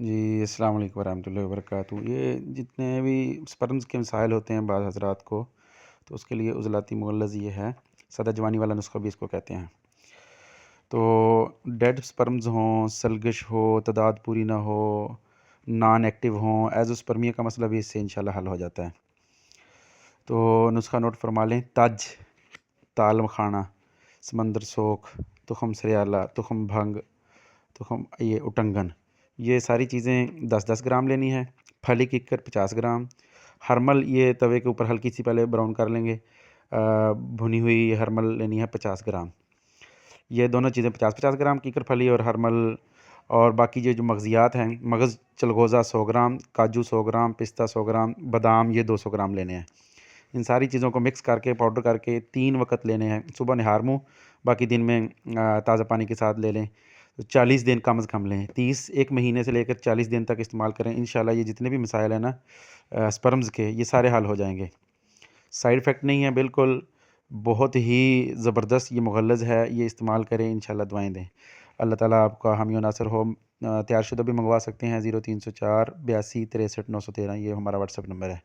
جی، السلام علیکم ورحمۃ اللہ وبرکاتہ۔ یہ جتنے بھی سپرمز کے مسائل ہوتے ہیں بعض حضرات کو، تو اس کے لیے عضلاتی مغلظ یہ ہے، سادہ جوانی والا نسخہ بھی اس کو کہتے ہیں۔ تو ڈیڈ سپرمز ہوں، سلگش ہو، تعداد پوری نہ ہو، نان ایکٹیو ہوں، ایزوسپرمیا کا مسئلہ بھی اس سے انشاءاللہ حل ہو جاتا ہے۔ تو نسخہ نوٹ فرما لیں: تج، تال مکھانا، سمندر سوکھ، تخم سریالہ، تخم بھنگ، تخم یہ اٹنگن، یہ ساری چیزیں 10-10 گرام لینی ہے۔ پھلی ککر 50 گرام۔ ہرمل یہ توے کے اوپر ہلکی سی پہلے براؤن کر لیں گے۔ بھنی ہوئی ہرمل لینی ہے 50 گرام۔ یہ دونوں چیزیں 50-50 گرام، کیکر پھلی اور ہرمل، اور باقی جو مغزیات ہیں، مغز چلغوزہ 100 گرام، کاجو 100 گرام، پستہ 100 گرام، بادام یہ 200 گرام لینے ہیں۔ ان ساری چیزوں کو مکس کر کے پاؤڈر کر کے 3 وقت لینے ہیں، صبح نہار منہ، باقی دن میں تازہ پانی کے ساتھ لے لیں۔ 40 دن کم از کم لیں، 1 مہینے سے لے کر 40 دن تک استعمال کریں۔ انشاءاللہ یہ جتنے بھی مسائل ہیں نا سپرمز کے، یہ سارے حل ہو جائیں گے۔ سائیڈ ایفیکٹ نہیں ہے، بالکل بہت ہی زبردست یہ مغلظ ہے، یہ استعمال کریں، انشاءاللہ دعائیں دیں۔ اللہ تعالیٰ آپ کا حامی و ناصر ہو۔ تیار شدہ بھی منگوا سکتے ہیں، 0304 82 63 913، یہ ہمارا واٹس ایپ نمبر ہے۔